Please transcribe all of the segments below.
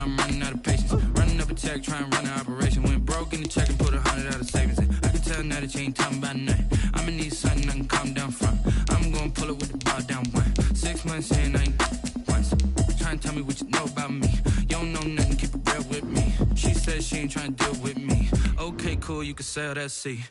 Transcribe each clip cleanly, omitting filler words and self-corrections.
I'm running out of patience. Running up a check, trying to run an operation. Went broke in the check and put 100 out of savings in. I can tell now that you ain't talking about nothing. I'ma need something I can calm down from. I'm gonna pull it with the bar down one. 6 months in, I ain't once. Trying to tell me what you know about me. You don't know nothing, keep it real with me. She said she ain't trying to deal with me. Okay, cool, you can sell that C.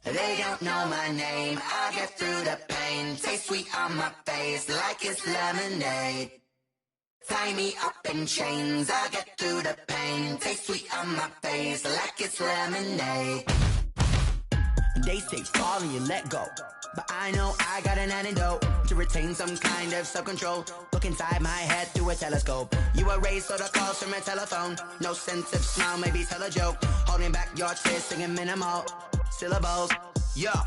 They don't know my name, I get through the pain. Taste sweet on my face like it's lemonade. Tie me up in chains, I get through the pain. Taste sweet on my face like it's lemonade. They say fall and you let go, but I know I got an antidote to retain some kind of self-control. Look inside my head through a telescope. You erase all the calls from a telephone. No sense of smile, maybe tell a joke. Holding back your tears, singing minimal syllables. Yeah,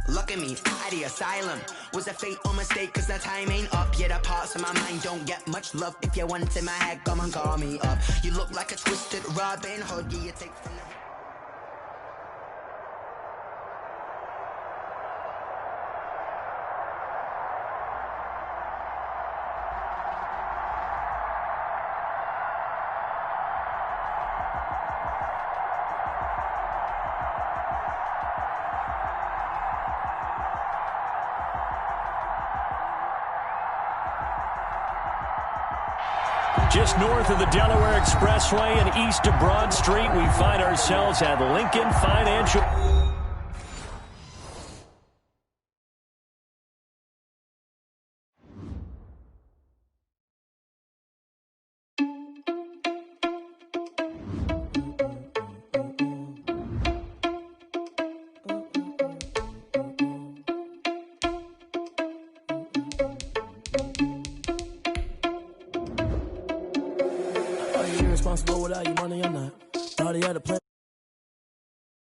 look at me, at the asylum. Was a fate or mistake, cause the time ain't up. Yet the parts of my mind don't get much love. If you want in my head, come and call me up. You look like a twisted Robin Hood. You take from the... Just north of the Delaware Expressway and east of Broad Street, we find ourselves at Lincoln Financial. Responsible without your money or not. Thought he had a plan.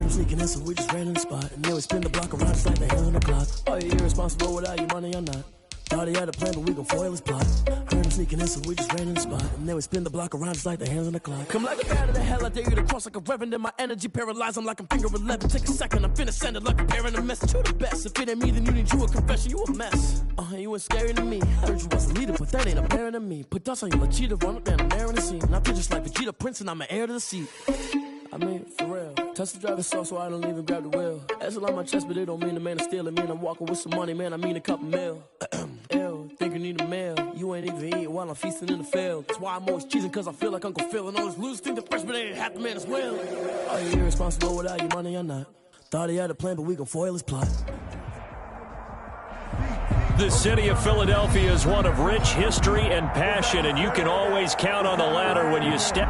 I'm sneaking in, so we just ran in the spot. And then we spin the block around just like the hands on the clock. Are you irresponsible without your money or not? Thought he had a plan, but we gon' foil his plot. Heard him sneaking in, so we just ran in the spot. And then we spin the block around just like the hands on the clock. Come like a bat of the hell, I dare you to cross like a reverend. And my energy paralyzed, I'm like I'm finger 11. Take a second, I'm finna send it like a parent a message to the best. If it ain't me, then you need you a confession, you a mess. You ain't scary to me. Heard you was a leader, but that ain't apparent to me. Put dust on you like Cheetah, run up down the air in the scene. I feel just like Vegeta Prince, and I'm an heir to the seat. I mean, for real. Touch the driver's soft, so I don't even grab the wheel. That's on my chest, but it don't mean the man is stealing. Mean I'm walking with some money, man, I mean a couple mil. Ew, think you need a meal. You ain't even eating while I'm feasting in the field. That's why I'm always cheesing, cause I feel like Uncle Phil. And all those losers think the freshman ain't half the man as well. Are you irresponsible without your money or not? Thought he had a plan, but we gon' foil his plot. The city of Philadelphia is one of rich history and passion, and you can always count on the latter when you step.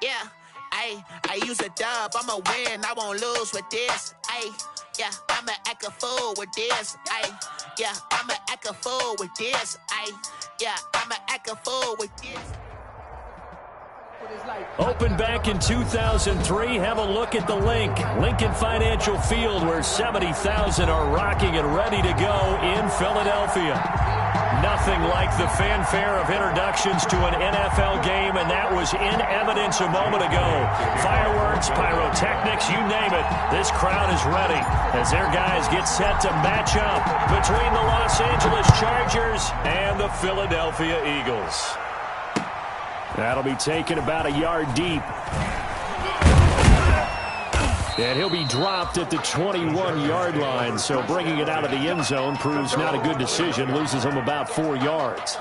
Yeah, I use a dub, I'ma win, I won't lose with this. Yeah, I'ma act a fool with this. Yeah, I'ma act a fool with this. Yeah, I'ma act a fool with this. Opened back in 2003. Have a look at the link. Lincoln Financial Field, where 70,000 are rocking and ready to go in Philadelphia. Nothing like the fanfare of introductions to an NFL game, and that was in evidence a moment ago. Fireworks, pyrotechnics, you name it. This crowd is ready as their guys get set to match up between the Los Angeles Chargers and the Philadelphia Eagles. That'll be taken about a yard deep. And he'll be dropped at the 21-yard line, so bringing it out of the end zone proves not a good decision. Loses him about 4 yards.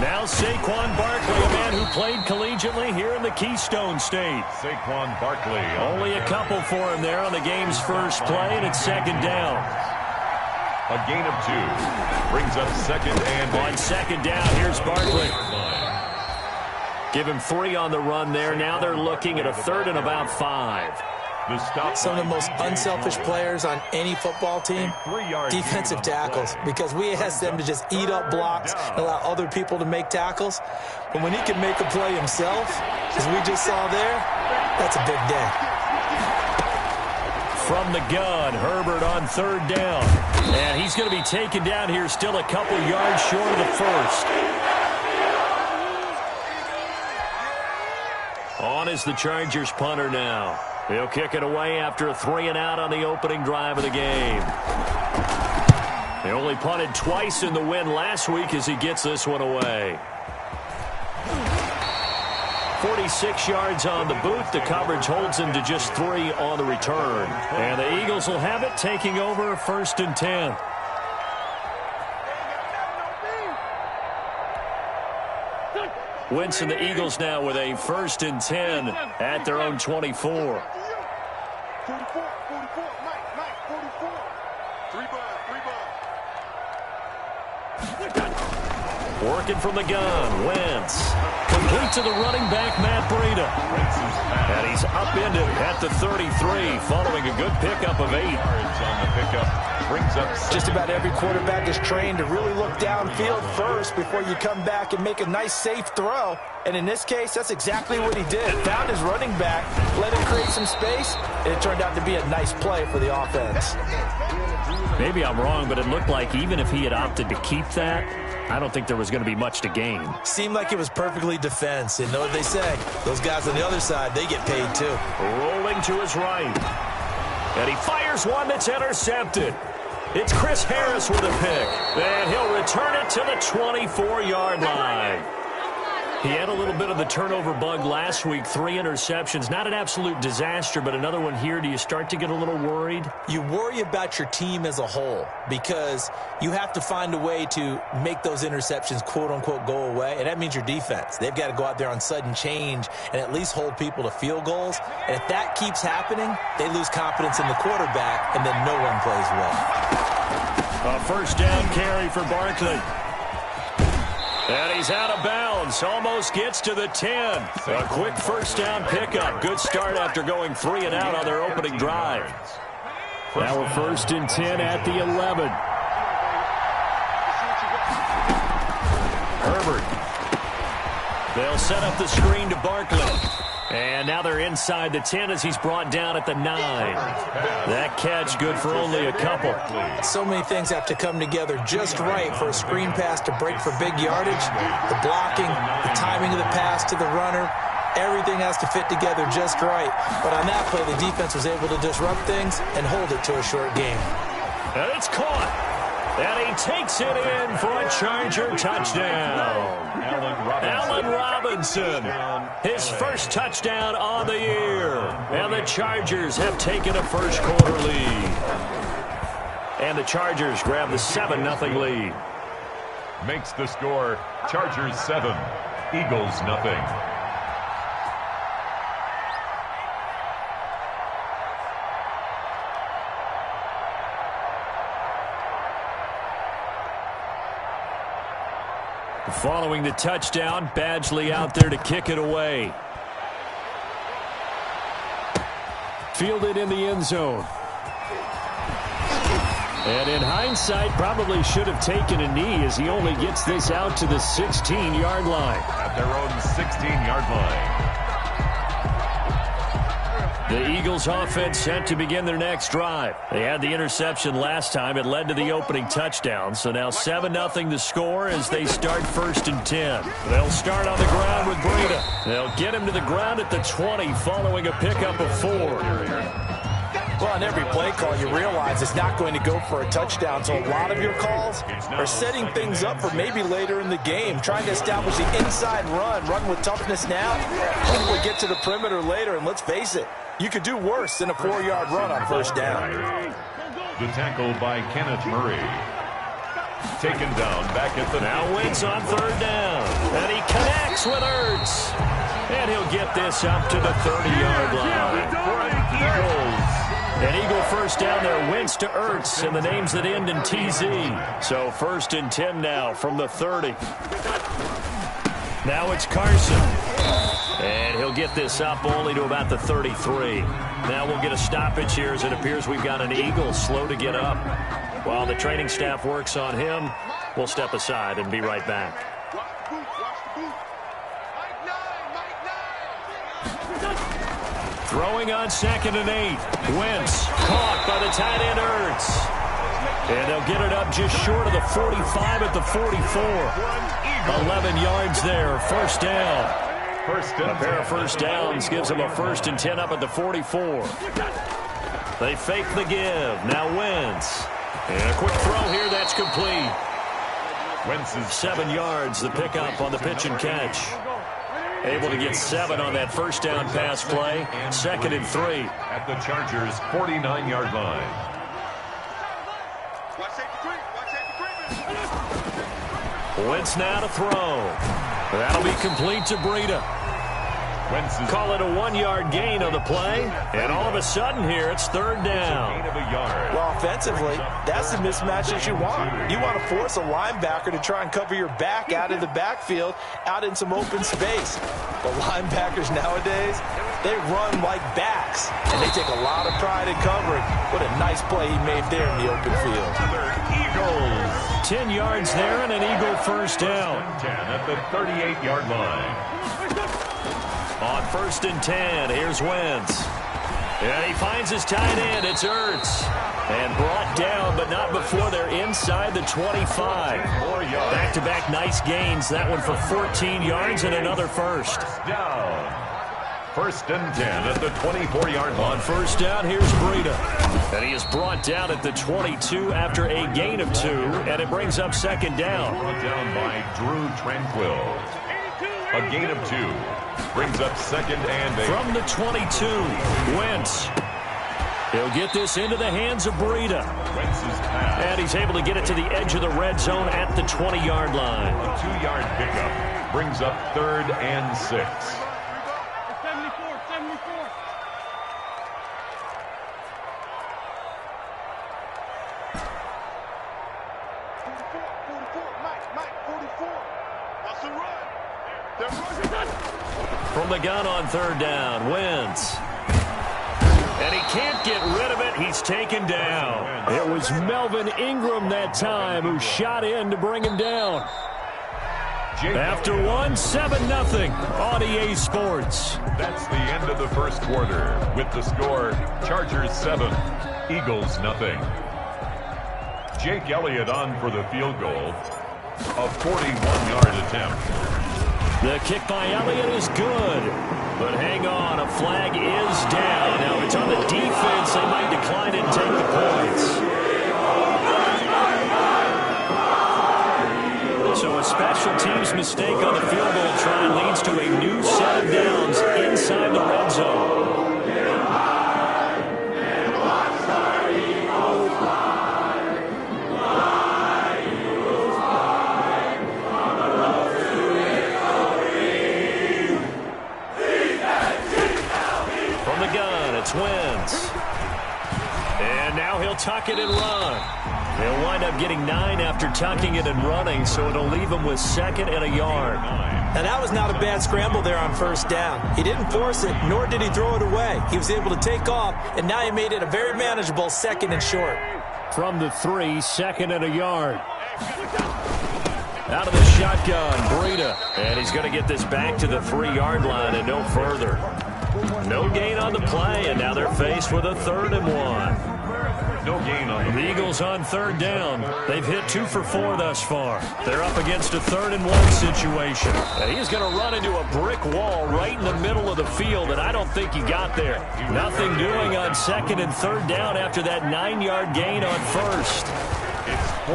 Now Saquon Barkley, a man who played collegiately here in the Keystone State. Saquon Barkley. Only a couple for him there on the game's first play, and it's second down. A gain of 2. Brings up second and 8. On second down, here's Barkley. Give him 3 on the run there. Now they're looking at a third and about 5. Some of the most unselfish players on any football team, defensive tackles, because we ask them to just eat up blocks and allow other people to make tackles. But when he can make a play himself, as we just saw there, that's a big day. From the gun, Herbert on third down. And he's going to be taken down here, still a couple yards short of the first. On is the Chargers punter now. He'll kick it away after a 3-and-out on the opening drive of the game. They only punted twice in the win last week as he gets this one away. 46 yards on the boot. The coverage holds him to just 3 on the return. And the Eagles will have it, taking over 1st and 10. Wentz and the Eagles now with a 1st and 10 at their own 24. 44, Mike, 44. 3 bud. Working from the gun, Wentz. Complete to the running back, Matt Breida. And he's upended at the 33, following a good pickup of 8. On the pickup. Brings up just about every quarterback is trained to really look downfield first before you come back and make a nice, safe throw. And in this case, that's exactly what he did. Found his running back, let him create some space, and it turned out to be a nice play for the offense. Maybe I'm wrong, but it looked like even if he had opted to keep that, I don't think there was going to be much to gain. Seemed like it was perfectly defense. And know what they say? Those guys on the other side, they get paid too. Rolling to his right. And he fires one that's intercepted. It's Chris Harris with a pick. And he'll return it to the 24-yard line. He had a little bit of the turnover bug last week, 3 interceptions. Not an absolute disaster, but another one here. Do you start to get a little worried? You worry about your team as a whole because you have to find a way to make those interceptions, quote-unquote, go away, and that means your defense. They've got to go out there on sudden change and at least hold people to field goals. And if that keeps happening, they lose confidence in the quarterback, and then no one plays well. A first down carry for Barkley. And he's out of bounds. Almost gets to the 10. A quick first down pickup. Good start after going 3 and out on their opening drive. Now we're 1st and 10 at the 11. Herbert. They'll set up the screen to Barkley. And now they're inside the 10 as he's brought down at the 9. That catch good for only a couple. So many things have to come together just right for a screen pass to break for big yardage. The blocking, the timing of the pass to the runner, everything has to fit together just right. But on that play, the defense was able to disrupt things and hold it to a short game. And it's caught. And he takes it in for a Charger touchdown. Allen Robinson, his first touchdown on the year. And the Chargers have taken a first-quarter lead. And the Chargers grab the 7-0 lead. Makes the score Chargers 7, Eagles nothing. Following the touchdown, Badgley out there to kick it away. Fielded in the end zone. And in hindsight, probably should have taken a knee as he only gets this out to the 16-yard line. At their own 16-yard line. The Eagles offense set to begin their next drive. They had the interception last time. It led to the opening touchdown. So now 7-0 the score as they start 1st and 10. They'll start on the ground with Breida. They'll get him to the ground at the 20 following a pickup of 4. Well, on every play call, you realize it's not going to go for a touchdown. So a lot of your calls are setting things up for maybe later in the game, trying to establish the inside run with toughness now. Hopefully get to the perimeter later, and let's face it, you could do worse than a 4-yard run on first down. The tackle by Kenneth Murray. Taken down back at the... Now Wentz on 3rd down. And he connects with Ertz. And he'll get this up to the 30-yard line. Eagles. An Eagle first down there, Wentz to Ertz, and the names that end in TZ. So 1st and 10 now from the 30. Now it's Carson. And he'll get this up only to about the 33. Now we'll get a stoppage here as it appears we've got an Eagle slow to get up. While the training staff works on him, we'll step aside and be right back. Throwing on 2nd and 8. Wentz caught by the tight end Ertz. And they'll get it up just short of the 45 at the 44. 11 yards there, first down. A pair of first downs gives them a 1st and 10 up at the 44. They fake the give. Now Wentz. And a quick throw here, that's complete. Wentz is 7 yards, the pickup on the pitch and catch. Able to get 7 on that first down pass play. 2nd and 3. At the Chargers' 49-yard line. Wentz now to throw. That'll be complete to Breida. Call it a 1-yard gain on the play. And all of a sudden here, it's 3rd down. Well, offensively, that's the mismatch that you want. You want to force a linebacker to try and cover your back out of the backfield, out in some open space. The linebackers nowadays, they run like backs, and they take a lot of pride in covering. What a nice play he made there in the open field. Eagles. 10 yards there and an Eagle first down. 10 at the 38-yard line. On 1st and 10, here's Wentz. And he finds his tight end. It's Ertz. And brought down, but not before they're inside the 25. Back-to-back nice gains. That one for 14 yards and another first. Down. 1st and 10 at the 24-yard line. On first down, here's Breida. And he is brought down at the 22 after a gain of 2. And it brings up 2nd down. Brought down by Drew Tranquill. A gain of 2. Brings up 2nd and 8. From the 22, Wentz. He'll get this into the hands of Breida. Wentz's pass. And he's able to get it to the edge of the red zone at the 20-yard line. A 2-yard pickup. Brings up 3rd and 6. From the gun on 3rd down, Wentz. And he can't get rid of it. He's taken down. It was Melvin Ingram that time who shot in to bring him down. After 7-0 on EA Sports. That's the end of the first quarter with the score Chargers 7, Eagles nothing. Jake Elliott on for the field goal. A 41-yard attempt. The kick by Elliott is good. But hang on, a flag is down. Now it's on the defense. They might decline and take the points. team's mistake on the field goal try leads to a new set of downs inside the red zone. From the gun, it's Wentz. And now he'll tuck it and run. They'll wind up getting 9 after tucking it and running, so it'll leave him with 2nd and a yard. Now, that was not a bad scramble there on first down. He didn't force it, nor did he throw it away. He was able to take off, and now he made it a very manageable 2nd and short. From the 3, 2nd and a yard. Out of the shotgun, Breida. And he's going to get this back to the 3-yard line and no further. No gain on the play, and now they're faced with a 3rd and 1. No gain on the Eagles on 3rd down. They've hit 2 for 4 thus far. They're up against a 3rd and 1 situation. And he's going to run into a brick wall right in the middle of the field, and I don't think he got there. Nothing doing on 2nd and 3rd down after that 9-yard gain on 1st.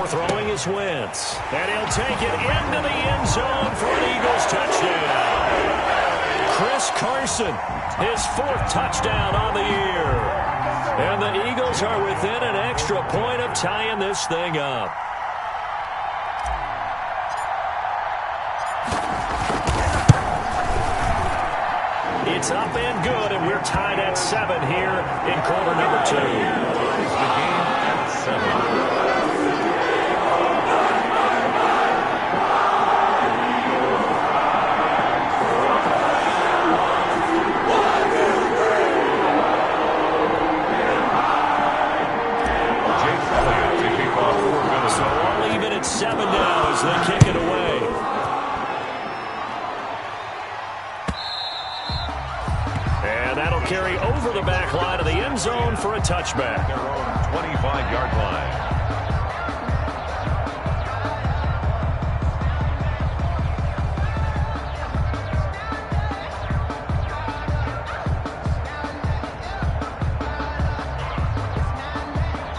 Throwing is Wentz. And he'll take it into the end zone for an Eagles touchdown. Chris Carson, his 4th touchdown on the year. And the Eagles are within an extra point of tying this thing up. It's up and good, and we're tied at 7 here in quarter number 2. The game at 7. So all even at 7 now as they kick it away. And that'll carry over the back line of the end zone for a touchback. Their own 25-yard line.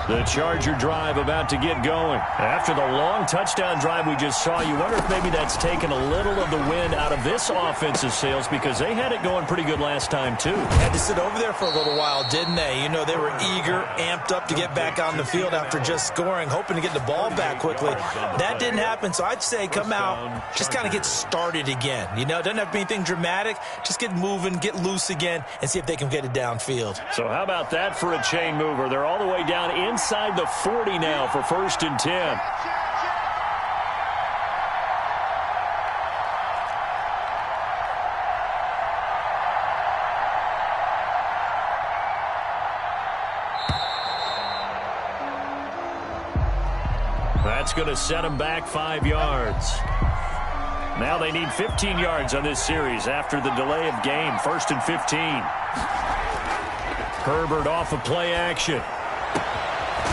The Charger drive about to get going. After the long touchdown drive we just saw, you wonder if maybe that's taken a little of the wind out of this offensive sails because they had it going pretty good last time, too. Had to sit over there for a little while, didn't they? You know, they were eager, amped up to get back on the field after just scoring, hoping to get the ball back quickly. That didn't happen, so I'd say come out, just kind of get started again. You know, it doesn't have to be anything dramatic. Just get moving, get loose again, and see if they can get it downfield. So how about that for a chain mover? They're all the way down inside the 40 now for 1st and 10. That's going to set them back 5 yards. Now they need 15 yards on this series after the delay of game. 1st and 15. Herbert off of play action.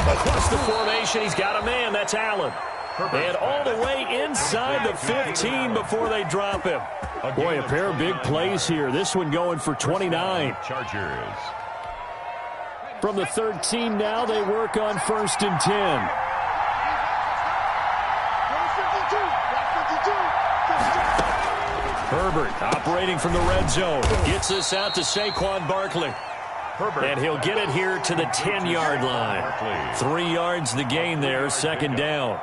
Across the formation, he's got a man. That's Allen. And all the way inside the 15 before they drop him. Boy, a pair of big plays here. This one going for 29. Chargers. From the 13 now, they work on 1st and 10. Herbert operating from the red zone. Gets this out to Saquon Barkley. And he'll get it here to the 10-yard line. 3 yards the gain there, 2nd down.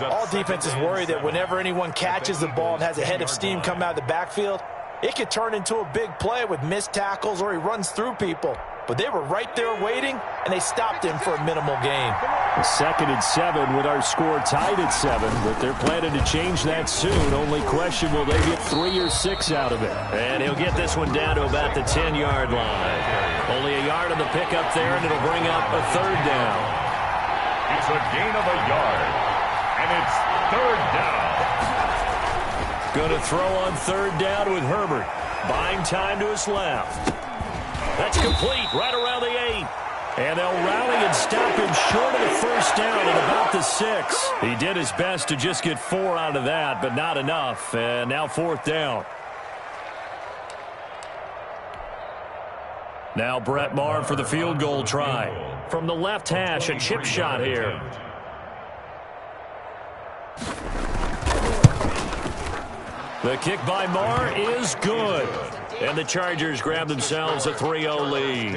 All defenses worry that whenever anyone catches the ball and has a head of steam come out of the backfield, it could turn into a big play with missed tackles or he runs through people. But they were right there waiting, and they stopped him for a minimal gain. 2nd and 7 with our score tied at 7, but they're planning to change that soon. Only question, will they get 3 or 6 out of it? And he'll get this one down to about the 10-yard line. Only a yard on the pickup there, and it'll bring up a 3rd down. It's a gain of a yard, and it's 3rd down. Going to throw on 3rd down with Herbert. Buying time to his left. That's complete right around the 8. And they'll rally and stop him short of the 1st down at about the 6. He did his best to just get 4 out of that, but not enough. And now 4th down. Now Brett Maher for the field goal try. From the left hash, a chip shot here. The kick by Marr is good. And the Chargers grab themselves a 3-0 lead.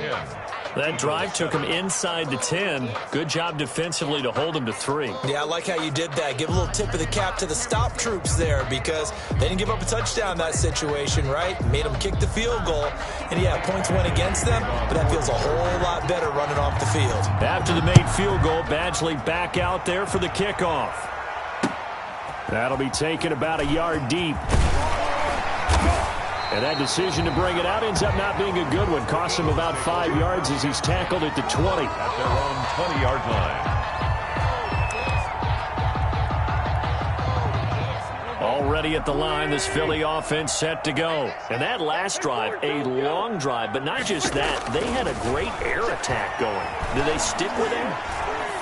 That drive took them inside the 10. Good job defensively to hold them to 3. Yeah, I like how you did that. Give a little tip of the cap to the stop troops there because they didn't give up a touchdown in that situation, right? Made them kick the field goal. And, yeah, points went against them, but that feels a whole lot better running off the field. After the made field goal, Badgley back out there for the kickoff. That'll be taken about a yard deep. And that decision to bring it out ends up not being a good one. Costs him about 5 yards as he's tackled at the 20. At their own 20-yard line. Already at the line, this Philly offense set to go. And that last drive, a long drive, but not just that. They had a great air attack going. Do they stick with him?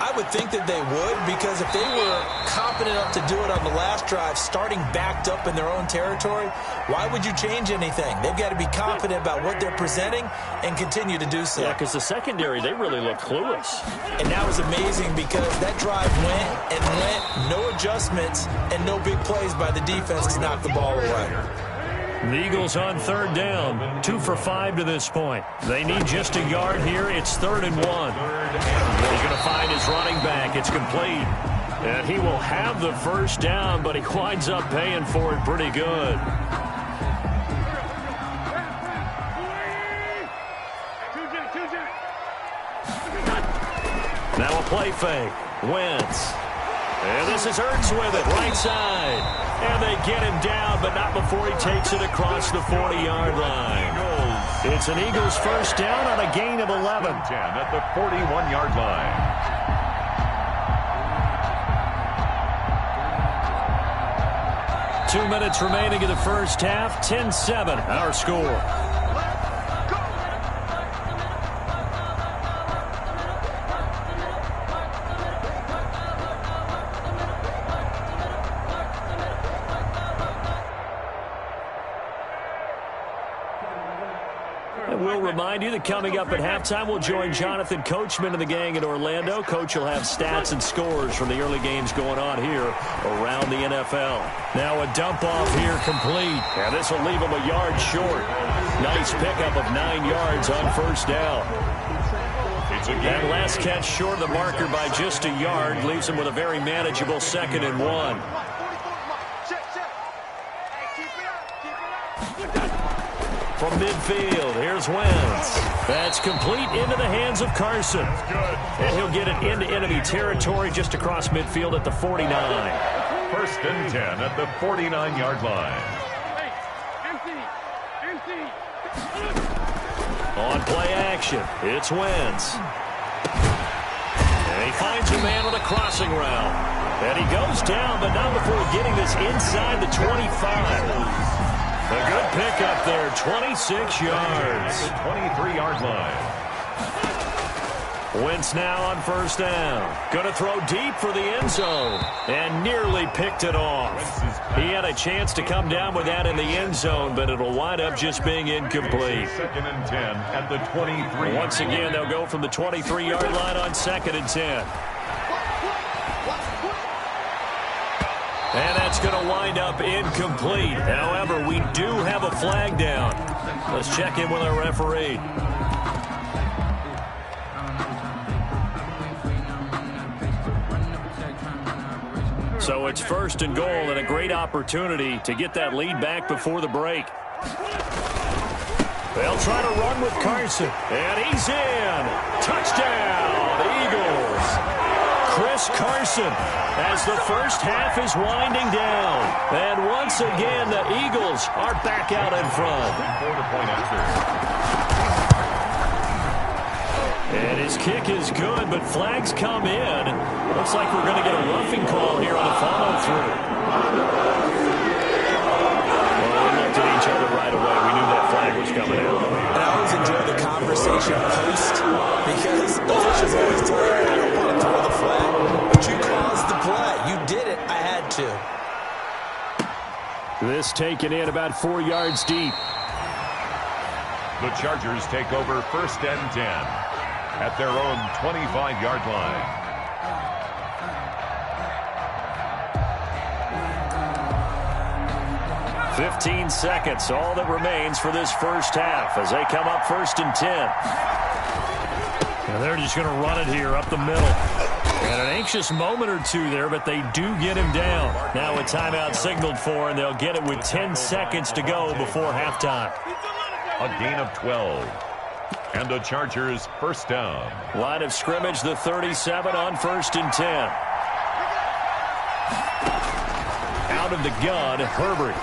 I would think that they would because if they were confident enough to do it on the last drive, starting backed up in their own territory, why would you change anything? They've got to be confident about what they're presenting and continue to do so. Yeah, because the secondary, they really looked clueless. And that was amazing because that drive went and went, no adjustments, and no big plays by the defense to knock the ball away. The Eagles on 3rd down, 2 for 5 to this point. They need just a yard here. It's 3rd and 1. He's going to find his running back. It's complete. And he will have the first down, but he winds up paying for it pretty good. Now a play fake. Wentz. And this is Ertz with it, right side. And they get him down, but not before he takes it across the 40-yard line. It's an Eagles first down on a gain of 11. 10 at the 41-yard line. 2 minutes remaining in the first half, 10-7, our score. We'll remind you that coming up at halftime, we'll join Jonathan Coachman and the gang in Orlando. Coach will have stats and scores from the early games going on here around the NFL. Now a dump-off here complete. And this will leave him a yard short. Nice pickup of 9 yards on first down. That last catch short of the marker by just a yard leaves him with a very manageable 2nd and 1. From midfield, here's Wentz. That's complete into the hands of Carson. And he'll get it into enemy territory just across midfield at the 49. 1st and 10 at the 49-yard line. On play action, it's Wentz. And he finds a man on a crossing route. And he goes down, but not before getting this inside the 25. A good pickup there, 26 yards. 23-yard line. Wentz now on first down. Going to throw deep for the end zone. And nearly picked it off. He had a chance to come down with that in the end zone, but it'll wind up just being incomplete. 2nd and 10 at the 23. Once again, they'll go from the 23-yard line on 2nd and 10. And that's going to wind up incomplete. However, we do have a flag down. Let's check in with our referee. So it's 1st and goal and a great opportunity to get that lead back before the break. They'll try to run with Carson. And he's in. Touchdown, Eagles. Chris Carson, as the first half is winding down. And once again, the Eagles are back out in front. And his kick is good, but flags come in. Looks like we're going to get a roughing call here on the follow-through. Well, we looked at each other right away. We knew that flag was coming in. And I always enjoy the conversation post because officials always tell you, I don't want to throw the flag, but you caused the play. You did it. I had to. This taken in about 4 yards deep. The Chargers take over 1st and 10 at their own 25-yard line. 15 seconds, all that remains for this first half as they come up 1st and 10. And they're just going to run it here up the middle. And an anxious moment or two there, but they do get him down. Now a timeout signaled for, and they'll get it with 10 seconds to go before halftime. A gain of 12. And the Chargers first down. Line of scrimmage, the 37 on 1st and 10. Out of the gun, Herbert.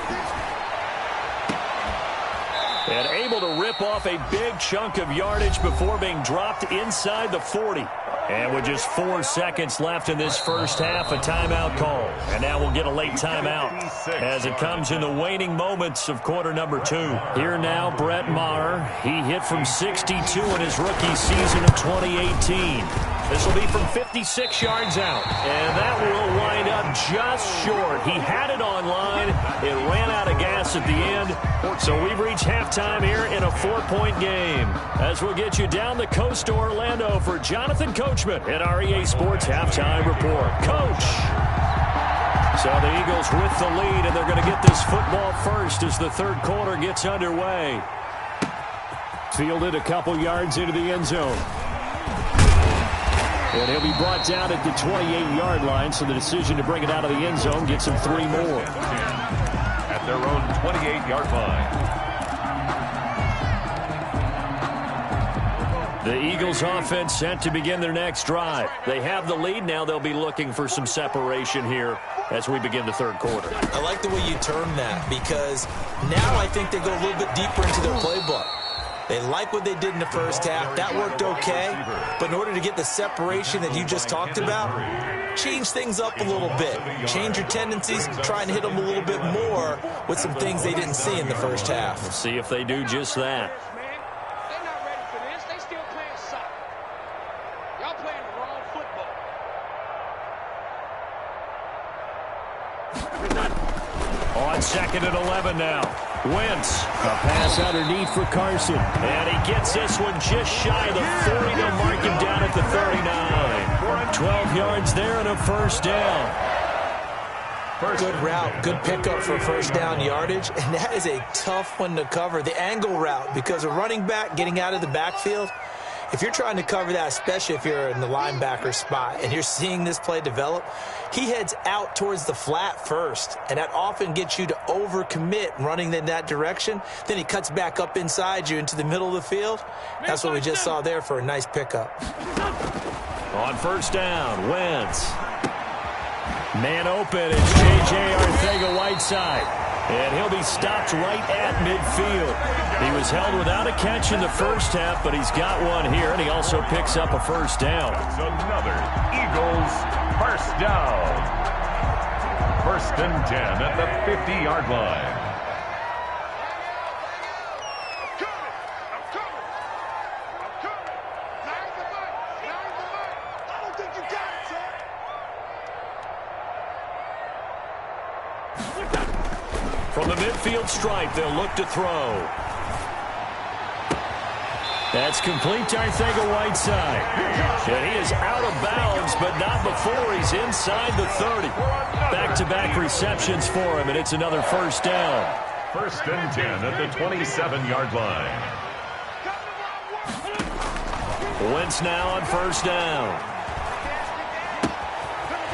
And able to rip off a big chunk of yardage before being dropped inside the 40. And with just 4 seconds left in this first half, a timeout call. And now we'll get a late timeout as it comes in the waning moments of quarter number 2. Here now, Brett Maher. He hit from 62 in his rookie season of 2018. This will be from 56 yards out. And that will wind up just short. He had it on line. It ran out of gas at the end. So we've reached halftime here in a 4-point game. As we'll get you down the coast to Orlando for Jonathan Coachman at our EA Sports Halftime Report. Coach! So the Eagles with the lead, and they're going to get this football first as the third quarter gets underway. Fielded a couple yards into the end zone. And he'll be brought down at the 28-yard line, so the decision to bring it out of the end zone gets him 3 more. At their own 28-yard line. The Eagles offense set to begin their next drive. They have the lead. Now they'll be looking for some separation here as we begin the third quarter. I like the way you term that, because now I think they go a little bit deeper into their playbook. They like what they did in the first half. That worked okay. But in order to get the separation that you just talked about, change things up a little bit. Change your tendencies. Try and hit them a little bit more with some things they didn't see in the first half. We'll see if they do just that. They're not ready for this. They still playing soccer. Y'all playing the wrong football. On 2nd and 11 now. Wentz. A pass underneath for Carson. And he gets this one just shy of the 40. They'll mark him down at the 39. 12 yards there and a first down. Good route, good pickup for first down yardage, and that is a tough one to cover. The angle route, because a running back getting out of the backfield, if you're trying to cover that, especially if you're in the linebacker spot and you're seeing this play develop, he heads out towards the flat first, and that often gets you to overcommit running in that direction. Then he cuts back up inside you into the middle of the field. That's what we just saw there for a nice pickup. On first down, Wentz. Man open, it's J.J. Arcega-Whiteside. And he'll be stopped right at midfield. He was held without a catch in the first half, but he's got one here, and he also picks up a first down. It's another Eagles first down. 1st and 10 at the 50-yard line. From the midfield stripe, they'll look to throw. That's complete to Arcega-Whiteside. And he is out of bounds, but not before he's inside the 30. Back-to-back receptions for him, and it's another first down. 1st and 10 at the 27-yard line. Wentz now on first down.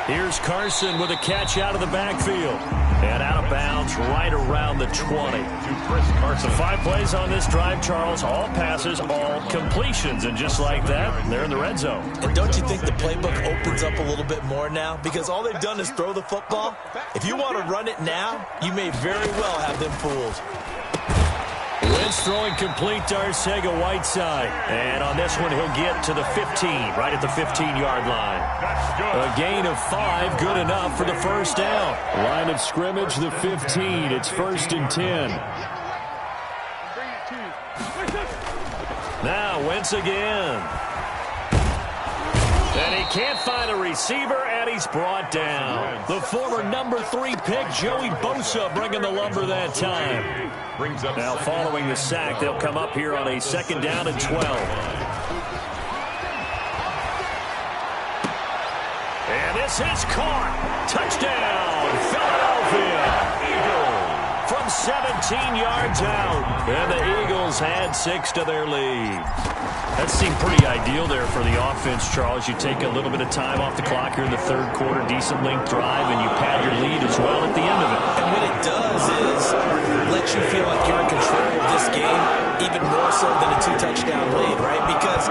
Here's Carson with a catch out of the backfield. And out of bounds right around the 20. So 5 plays on this drive, Charles. All passes, all completions. And just like that, they're in the red zone. And don't you think the playbook opens up a little bit more now? Because all they've done is throw the football. If you want to run it now, you may very well have them fooled. Wentz throwing complete to Arcega-Whiteside. And on this one, he'll get to the 15, right at the 15-yard line. A gain of 5, good enough for the first down. Line of scrimmage, the 15. It's 1st and 10. Now, Wentz again. And he can't find a receiver, and he's brought down. The former number 3 pick, Joey Bosa, bringing the lumber that time. Now, following the sack, they'll come up here on a 2nd down and 12. This is caught. Touchdown, Philadelphia. Eagles. From 17 yards out. And the Eagles add 6 to their lead. That seemed pretty ideal there for the offense, Charles. You take a little bit of time off the clock here in the third quarter, decent length drive, and you pad your lead as well at the end of it. And what it does is let you feel like you're in control of this game, even more so than a 2-touchdown lead, right? Because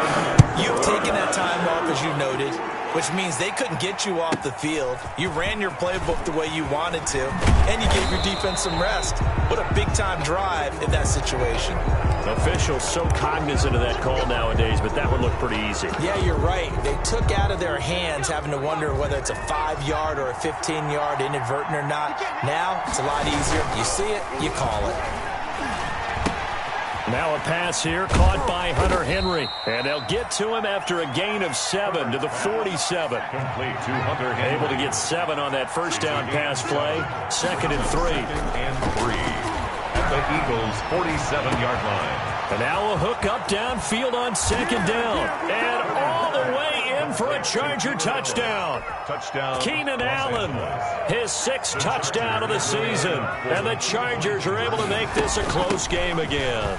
you've taken that time off, as you noted, which means they couldn't get you off the field. You ran your playbook the way you wanted to, and you gave your defense some rest. What a big-time drive in that situation. Officials so cognizant of that call nowadays, but that would look pretty easy. Yeah, you're right. They took out of their hands having to wonder whether it's a 5-yard or a 15-yard inadvertent or not. Now, it's a lot easier. You see it, you call it. Now a pass here caught by Hunter Henry. And they'll get to him after a gain of 7 to the 47. Complete to Hunter Henry. Able to get 7 on that first down pass play. 2nd and 3. And 3 at the Eagles' 47-yard line. And now a hook up downfield on 2nd down. And all the way in for a Charger touchdown. Keenan Allen, his 6th touchdown of the season. And the Chargers are able to make this a close game again.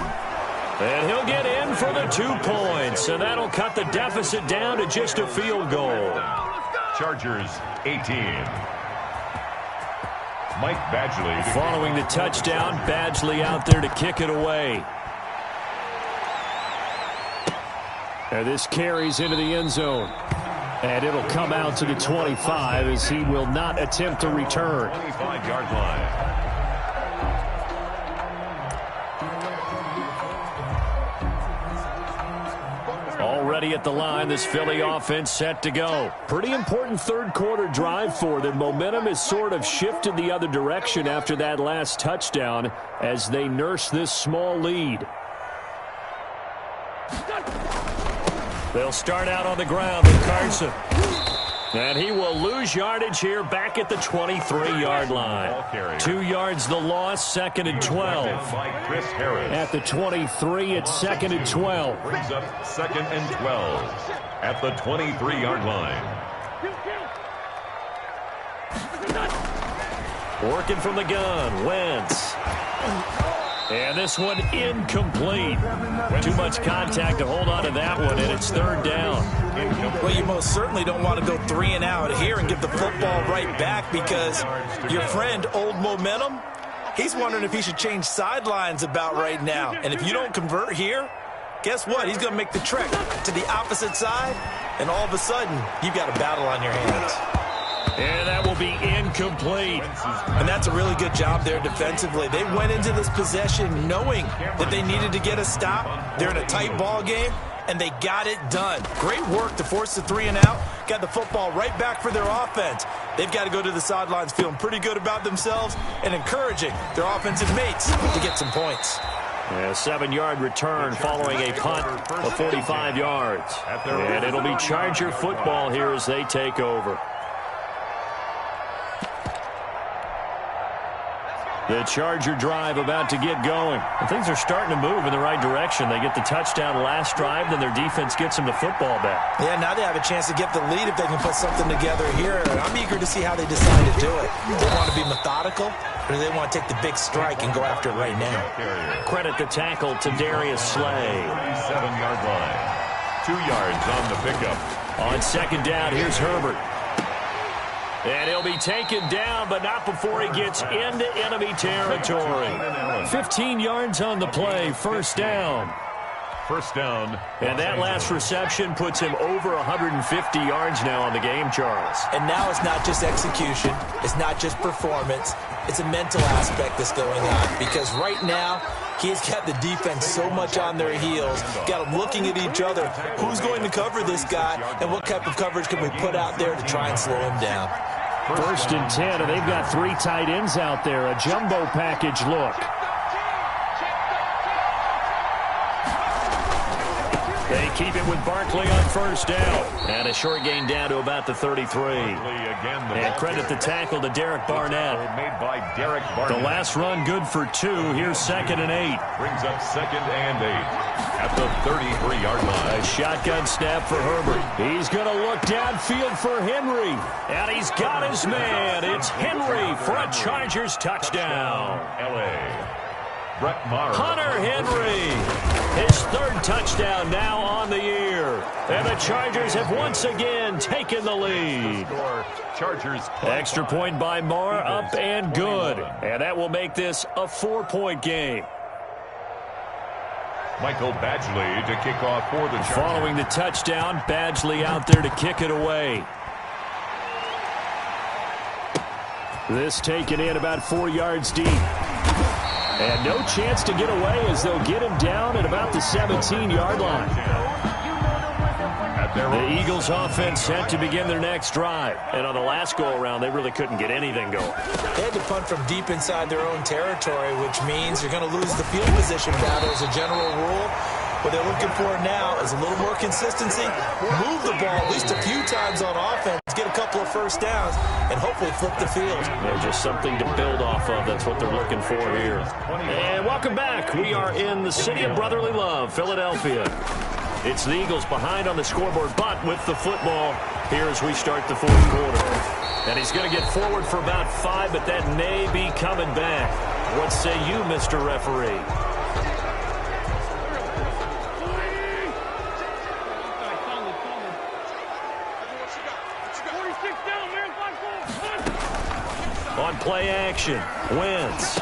And he'll get in for the 2 points. And that'll cut the deficit down to just a field goal. Chargers 18. Mike Badgley. Following the touchdown, Badgley out there to kick it away. And this carries into the end zone. And it'll come out to the 25 as he will not attempt to return. 25-yard line. Already at the line, this Philly offense set to go. Pretty important third quarter drive for them. Momentum has sort of shifted the other direction after that last touchdown as they nurse this small lead. They'll start out on the ground with Carson. And he will lose yardage here back at the 23-yard line. 2 yards the loss, 2nd and 12. At the 23, it's 2nd and 12. Brings up 2nd and 12 at the 23-yard line. Working from the gun, Wentz. And this one incomplete. Too much contact to hold on to that one, and it's 3rd down. Well, you most certainly don't want to go 3 and out here and give the football right back because your friend, Old Momentum, he's wondering if he should change sidelines about right now. And if you don't convert here, guess what? He's going to make the trek to the opposite side, and all of a sudden, you've got a battle on your hands. And that will be incomplete. And that's a really good job there defensively. They went into this possession knowing that they needed to get a stop. They're in a tight ball game, and they got it done. Great work to force the 3 and out. Got the football right back for their offense. They've got to go to the sidelines feeling pretty good about themselves and encouraging their offensive mates to get some points. A 7-yard return following a punt of 45 yards. And it'll be Charger football here as they take over. The Charger drive about to get going. And things are starting to move in the right direction. They get the touchdown last drive, then their defense gets them the football back. Yeah, now they have a chance to get the lead if they can put something together here. And I'm eager to see how they decide to do it. Do they want to be methodical, or do they want to take the big strike and go after it right now? Credit the tackle to Darius Slay. 7-yard line. 2 yards on the pickup. On 2nd down, here's Herbert. And he'll be taken down, but not before he gets into enemy territory. 15 yards on the play, 1st down. First down. And that last reception puts him over 150 yards now on the game, Charles. And now it's not just execution. It's not just performance. It's a mental aspect that's going on. Because right now, he's got the defense so much on their heels, got them looking at each other. Who's going to cover this guy, and what type of coverage can we put out there to try and slow him down? 1st and 10, and they've got 3 tight ends out there. A jumbo package look. They keep it with Barkley on 1st down. And a short gain down to about the 33. And credit the tackle to Derek Barnett. The last run good for 2. Here's 2nd and 8. Brings up 2nd and 8. at the 33-yard line. A shotgun snap for Herbert. He's going to look downfield for Henry. And he's got his man. It's Henry for a Chargers touchdown. L.A. Brett Maher. Hunter Henry. His third touchdown now on the year. And the Chargers have once again taken the lead. Chargers. Extra point by Maher, up and good. And that will make this a 4-point game. Michael Badgley to kick off for the Chargers. Following the touchdown, Badgley out there to kick it away. This taken in about 4 yards deep. And no chance to get away as they'll get him down at about the 17-yard line. The Eagles offense set to begin their next drive. And on the last go-around, they really couldn't get anything going. They had to punt from deep inside their own territory, which means you're going to lose the field position battle as a general rule. What they're looking for now is a little more consistency, move the ball at least a few times on offense, get a couple of first downs, and hopefully flip the field. Yeah, just something to build off of. That's what they're looking for here. And welcome back. We are in the city of brotherly love, Philadelphia. It's the Eagles behind on the scoreboard, but with the football here as we start the fourth quarter. And he's going to get forward for about 5, but that may be coming back. What say you, Mr. Referee? On play action, Wentz.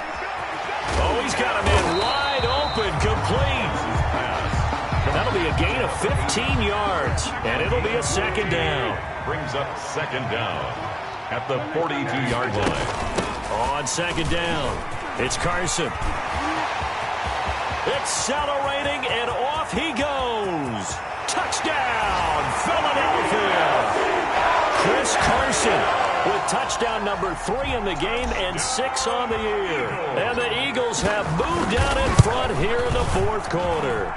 Oh, he's got a man wide open, complete. That'll be a gain of 15 yards, and it'll be a second down. Brings up second down at the 42-yard line. On second down, it's Carson. Accelerating, and off he goes. Touchdown, Philadelphia. Chris Carson with touchdown number 3 in the game and 6 on the year. And the Eagles have moved down in front here in the fourth quarter.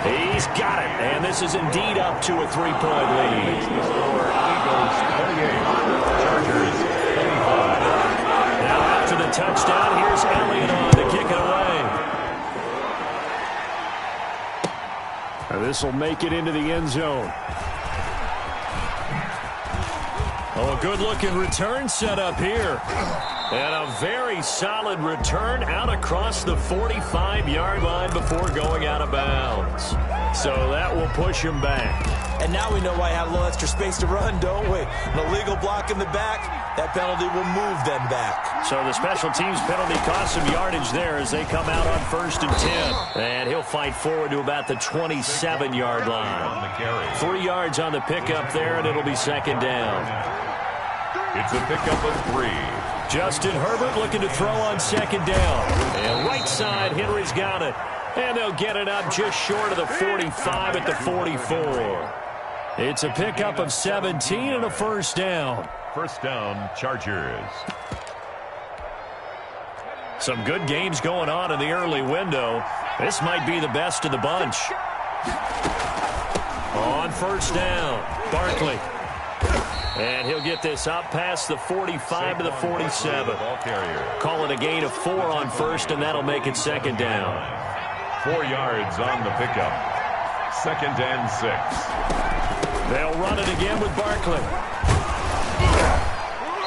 He's got it, and this is indeed up to a 3-point lead. Eagles 28, Chargers 25. Now after the touchdown, here's Elliott on to kick it away. And this will make it into the end zone. Oh, a good-looking return set up here. And a very solid return out across the 45-yard line before going out of bounds. So that will push him back. And now we know why I have a little extra space to run, don't we? An illegal block in the back, that penalty will move them back. So the special teams penalty cost some yardage there as they come out on 1st and 10. And he'll fight forward to about the 27-yard line. 3 yards on the pickup there, and it'll be second down. It's a pickup of 3. Justin Herbert looking to throw on second down. And right side, Henry's got it. And they'll get it up just short of the 45 at the 44. It's a pickup of 17 and a first down. First down, Chargers. Some good games going on in the early window. This might be the best of the bunch. On first down, Barkley. And he'll get this up past the 45 to the 47. Call it a gain of 4 on first, and that'll make it second down. 4 yards on the pickup. 2nd and 6. They'll run it again with Barkley.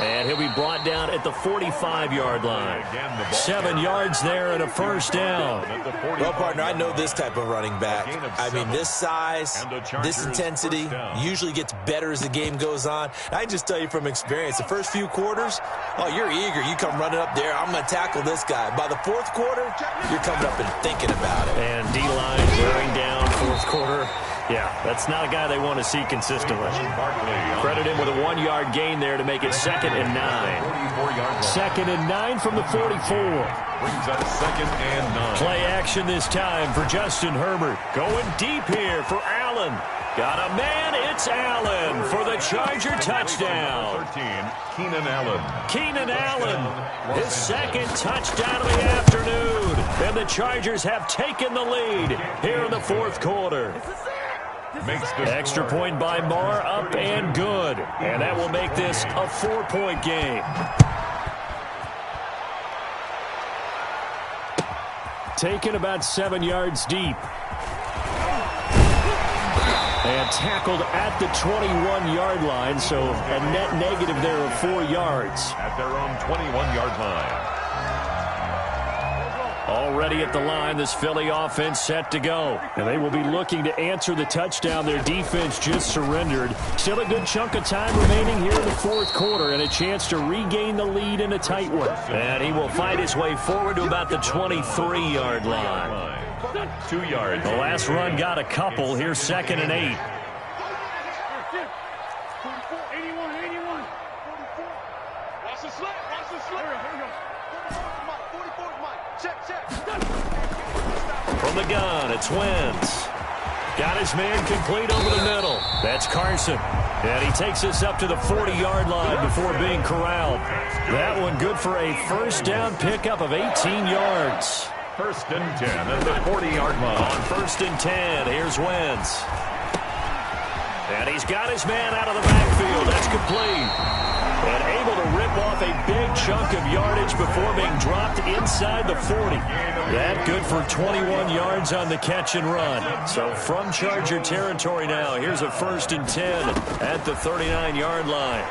And he'll be brought down at the 45-yard line. 7 yards there and a first down. Well, partner, I know this type of running back. I mean, this size, this intensity usually gets better as the game goes on. I just tell you from experience, the first few quarters, oh, you're eager. You come running up there, I'm going to tackle this guy. By the fourth quarter, you're coming up and thinking about it. And D-line wearing down fourth quarter. Yeah, that's not a guy they want to see consistently. Credit him with a 1-yard gain there to make it 2nd and 9. 2nd and 9 from the 44. Brings up 2nd and 9. Play action this time for Justin Herbert. Going deep here for Allen. Got a man, it's Allen for the Charger touchdown. 13, Keenan Allen. Keenan Allen, his second touchdown of the afternoon. And the Chargers have taken the lead here in the fourth quarter. Extra point by Maher, up and good. And that will make this a 4-point game. Taken about 7 yards deep. And tackled at the 21-yard line, so a net negative there of 4 yards. At their own 21-yard line. Already at the line, this Philly offense set to go. And they will be looking to answer the touchdown their defense just surrendered. Still a good chunk of time remaining here in the fourth quarter and a chance to regain the lead in a tight one. And he will find his way forward to about the 23-yard line. 2 yards. The last run got a couple. Here's 2nd and 8. From the gun, it's Wentz. Got his man complete over the middle. That's Carson. And he takes us up to the 40-yard line before being corralled. That one good for a first down pickup of 18 yards. 1st and 10 at the 40-yard line. On 1st and 10, here's Wentz. And he's got his man out of the backfield. That's complete. And able to rip off a big chunk of yardage before being dropped inside the 40. That good for 21 yards on the catch and run. So from Charger territory now, here's a 1st and 10 at the 39-yard line.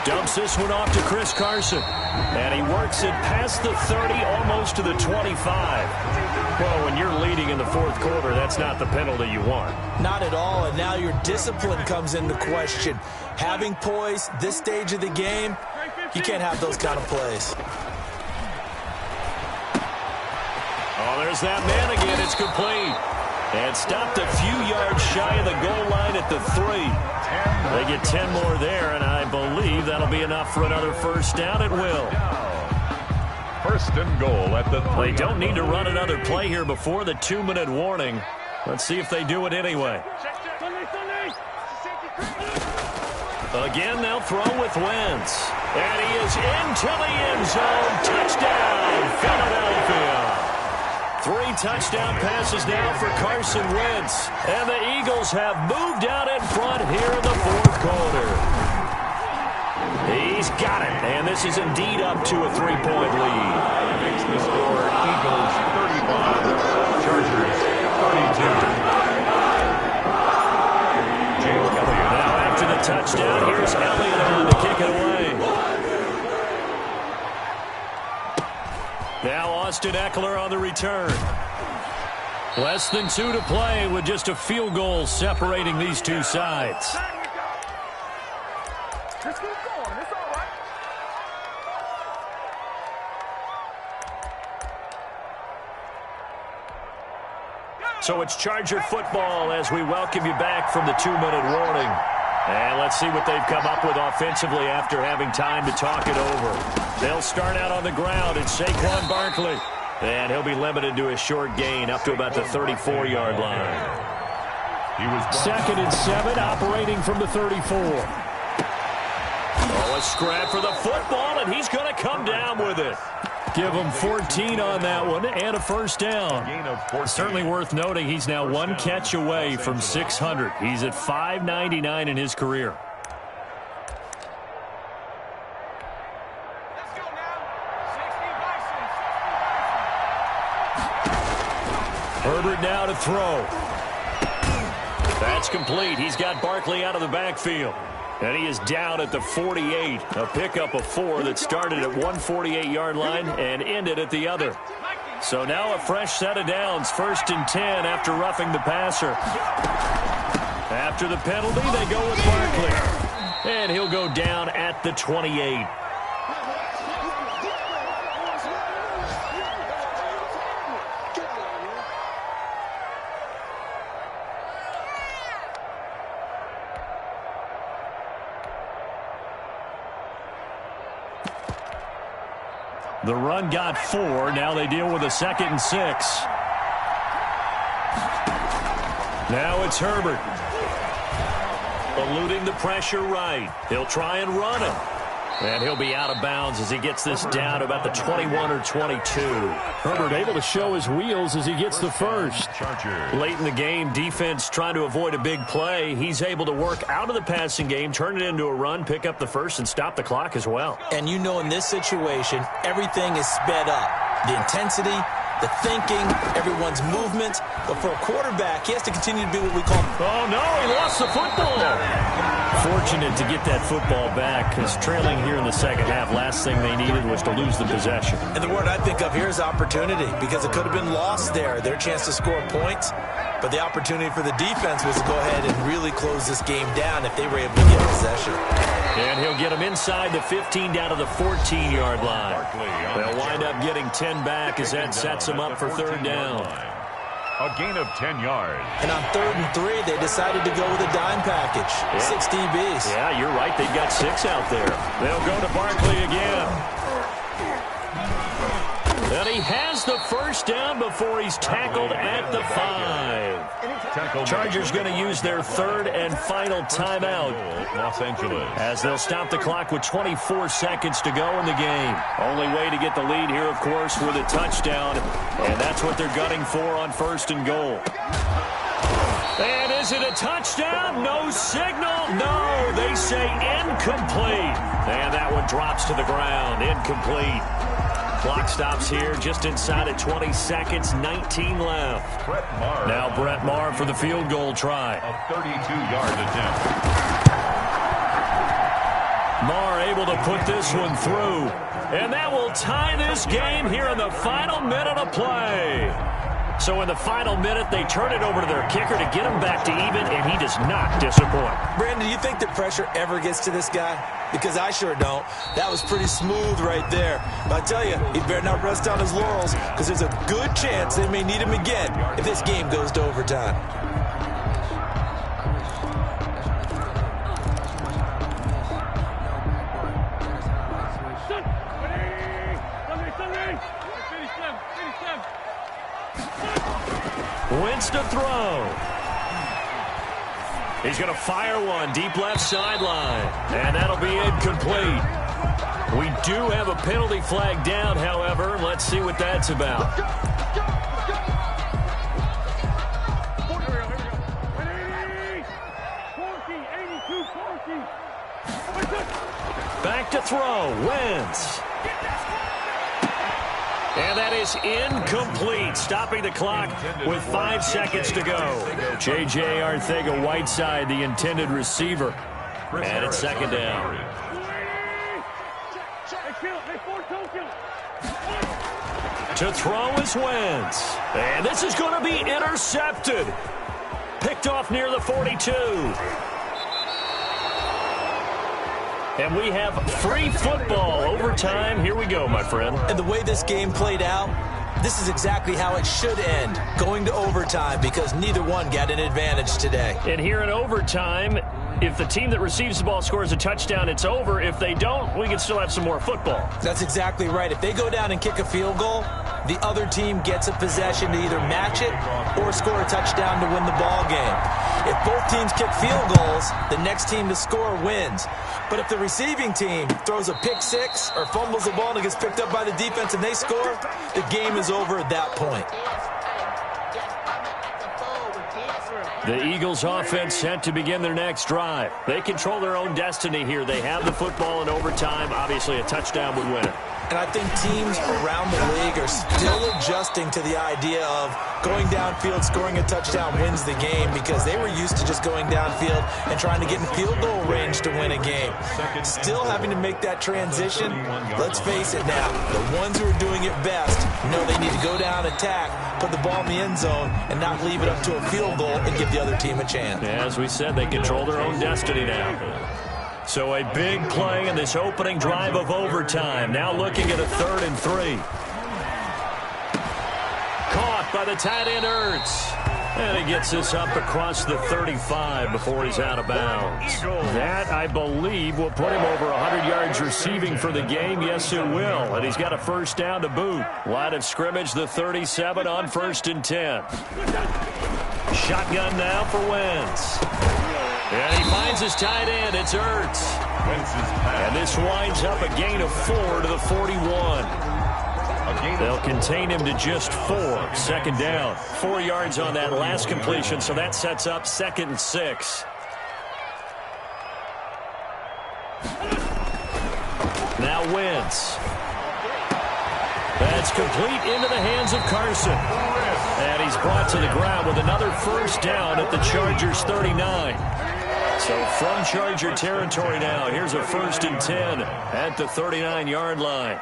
Dumps this one off to Chris Carson. And he works it past the 30, almost to the 25. Well, when you're leading in the fourth quarter, that's not the penalty you want. Not at all, and now your discipline comes into question. Having poise, this stage of the game, you can't have those kind of plays. Oh, there's that man again. It's complete. And stopped a few yards shy of the goal line at the 3. They get 10 more there, and I believe that'll be enough for another first down. It will. 1st and goal at the 3. They don't need to run another play here before the 2-minute warning. Let's see if they do it anyway. Again, they'll throw with Wentz. And he is into the end zone. Touchdown, Philadelphia. 3 touchdown passes now for Carson Wentz. And the Eagles have moved out in front here in the fourth quarter. He's got it. And this is indeed up to a 3-point lead. Makes the score Eagles 35, Chargers 32. Now after the touchdown, here's Elliott on to kick it away. Now Austin Eckler on the return. Less than 2 to play with just a field goal separating these two sides. Just keep going. It's all right. So it's Charger football as we welcome you back from the 2-minute warning. And let's see what they've come up with offensively after having time to talk it over. They'll start out on the ground. It's Saquon Barkley. And he'll be limited to a short gain up to about the 34-yard line. 2nd and 7, operating from the 34. Oh, a scrap for the football, and he's going to come down with it. Give him 14 on that one and a first down. Certainly worth noting he's now 1 catch away from 600. He's at 599 in his career. Herbert now to throw. That's complete. He's got Barkley out of the backfield. And he is down at the 48. A pickup of 4 that started at 148-yard line and ended at the other. So now a fresh set of downs. 1st and 10 after roughing the passer. After the penalty, they go with Barkley. And he'll go down at the 28. The run got 4. Now they deal with a 2nd and 6. Now it's Herbert. Eluding the pressure right. He'll try and run it. And he'll be out of bounds as he gets this down about the 21 or 22. Herbert able to show his wheels as he gets the first. Late in the game, defense trying to avoid a big play. He's able to work out of the passing game, turn it into a run, pick up the first, and stop the clock as well. And you know in this situation, everything is sped up. The intensity, the thinking, everyone's movement. But for a quarterback, he has to continue to be what we call... Oh, no, he lost the football. Fortunate to get that football back, because trailing here in the second half, last thing they needed was to lose the possession. And the word I think of here is opportunity, because it could have been lost there, their chance to score points. But the opportunity for the defense was to go ahead and really close this game down if they were able to get possession. And he'll get them inside the 15 down to the 14-yard line. They'll wind up getting 10 back as that sets them up for third down. A gain of 10 yards. And on 3rd and 3, they decided to go with a dime package. Yeah. 6 DBs. Yeah, you're right. They've got 6 out there. They'll go to Barkley again. And he has the first down before he's tackled at the 5. Chargers going to use their 3rd and final timeout. Los Angeles. As they'll stop the clock with 24 seconds to go in the game. Only way to get the lead here, of course, with a touchdown. And that's what they're gunning for on 1st and goal. And is it a touchdown? No signal. No, they say incomplete. And that one drops to the ground. Incomplete. Clock stops here just inside of 20 seconds, 19 left. Now Brett Maher for the field goal try. A 32-yard attempt. Maher able to put this one through. And that will tie this game here in the final minute of play. So in the final minute, they turn it over to their kicker to get him back to even, and he does not disappoint. Brandon, do you think the pressure ever gets to this guy? Because I sure don't. That was pretty smooth right there. But I tell you, he better not rest on his laurels, because there's a good chance they may need him again if this game goes to overtime. Wentz to throw. He's going to fire one deep left sideline. And that'll be incomplete. We do have a penalty flag down, however. Let's see what that's about. Back to throw. Wentz. And that is incomplete, stopping the clock with 5 seconds to go. J.J. Arcega-Whiteside, the intended receiver. And it's 2nd down. To throw is Wentz. And this is going to be intercepted. Picked off near the 42. And we have free football overtime. Here we go, my friend. And the way this game played out, this is exactly how it should end, going to overtime, because neither one got an advantage today. And here in overtime, if the team that receives the ball scores a touchdown, it's over. If they don't, we can still have some more football. That's exactly right. If they go down and kick a field goal, the other team gets a possession to either match it or score a touchdown to win the ball game. If both teams kick field goals, the next team to score wins. But if the receiving team throws a pick six or fumbles the ball and it gets picked up by the defense and they score, the game is over at that point. The Eagles offense set to begin their next drive. They control their own destiny here. They have the football in overtime. Obviously, a touchdown would win it. And I think teams around the league are still adjusting to the idea of going downfield, scoring a touchdown wins the game, because they were used to just going downfield and trying to get in field goal range to win a game. Still having to make that transition. Let's face it now, the ones who are doing it best know they need to go down, attack, put the ball in the end zone, and not leave it up to a field goal and give the other team a chance. Yeah, as we said, they control their own destiny now. So a big play in this opening drive of overtime. Now looking at a 3rd and 3. Caught by the tight end Ertz. And he gets this up across the 35 before he's out of bounds. That, I believe, will put him over 100 yards receiving for the game. Yes, it will. And he's got a first down to boot. Line of scrimmage, the 37 on 1st and 10. Shotgun now for Wentz. And he finds his tight end. It's Ertz. And this winds up a gain of 4 to the 41. They'll contain him to just 4. 2nd down. 4 yards on that last completion, so that sets up 2nd and 6. Now Wentz. That's complete into the hands of Carson. And he's brought to the ground with another first down at the Chargers 39. So from Charger territory now, here's a 1st and 10 at the 39-yard line.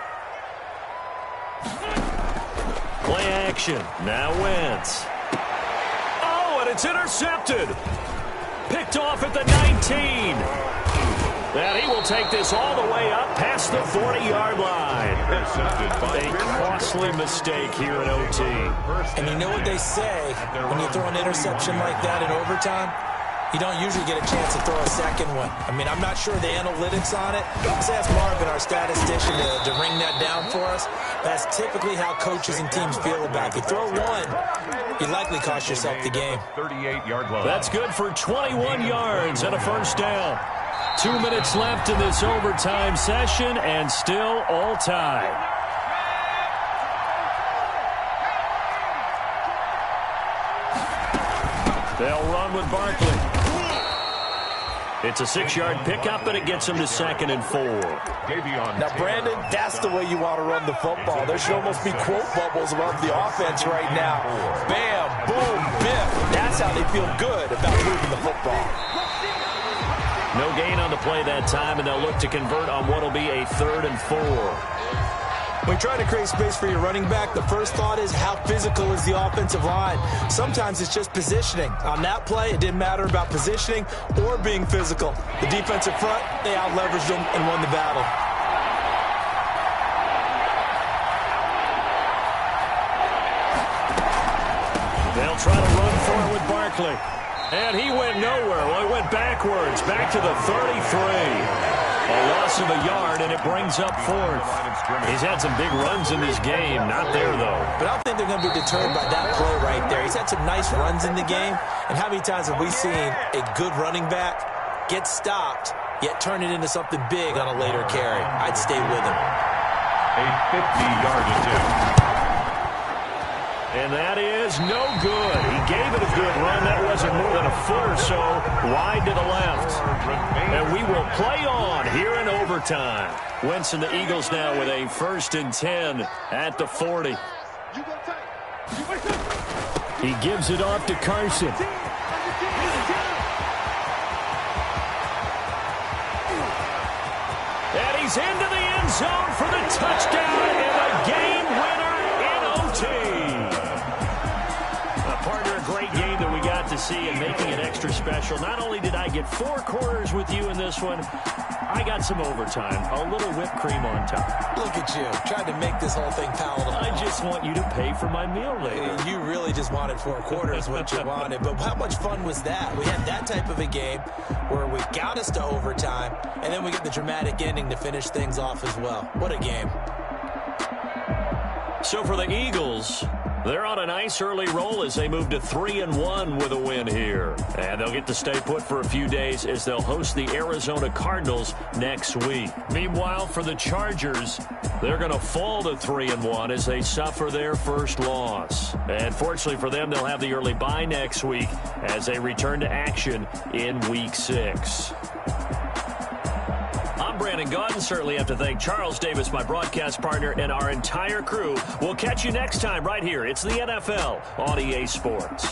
Play action. Now Wentz. Oh, and it's intercepted. Picked off at the 19. And he will take this all the way up past the 40-yard line. A costly mistake here in OT. And you know what they say, when you throw an interception like that in overtime, you don't usually get a chance to throw a second one. I mean, I'm not sure the analytics on it. Let's ask Marvin, our statistician, to ring that down for us. That's typically how coaches and teams feel about it. You throw one, you likely cost yourself the game. 38-yard line. That's good for 21 yards and a first down. 2 minutes left in this overtime session, and still all tied. They'll run with Barkley. It's a 6-yard pickup, and it gets him to 2nd and 4. Now, Brandon, that's the way you want to run the football. There should almost be quote bubbles above the offense right now. Bam, boom, biff. That's how they feel good about moving the football. No gain on the play that time, and they'll look to convert on what will be a 3rd and 4. When you're trying to create space for your running back, the first thought is how physical is the offensive line. Sometimes it's just positioning. On that play, it didn't matter about positioning or being physical. The defensive front, they out-leveraged them and won the battle. They'll try to run for it with Barkley. And he went nowhere. Well, he went backwards, back to the 33. A loss of a yard, and it brings up 4th. He's had some big runs in this game. Not there, though. But I don't think they're going to be deterred by that play right there. He's had some nice runs in the game. And how many times have we seen a good running back get stopped, yet turn it into something big on a later carry? I'd stay with him. A 50-yard attempt. And that is no good. He gave it a good run. That wasn't more than a foot or so wide to the left. And we will play on here in overtime. Wentz and the Eagles now with a 1st and 10 at the 40. He gives it off to Carson. And he's into the end zone for the touchdown and the game winner in OT. Partner, a great game that we got to see and making it extra special. Not only did I get 4 quarters with you in this one, I got some overtime, a little whipped cream on top. Look at you, trying to make this whole thing palatable. I just want you to pay for my meal later. You really just wanted 4 quarters, what you wanted. But how much fun was that? We had that type of a game where we got us to overtime, and then we get the dramatic ending to finish things off as well. What a game. So for the Eagles, they're on a nice early roll as they move to 3-1 with a win here. And they'll get to stay put for a few days as they'll host the Arizona Cardinals next week. Meanwhile, for the Chargers, they're going to fall to 3-1 as they suffer their first loss. And fortunately for them, they'll have the early bye next week as they return to action in Week 6. I'm Brandon Gaudin. Certainly have to thank Charles Davis, my broadcast partner, and our entire crew. We'll catch you next time right here. It's the NFL on EA Sports.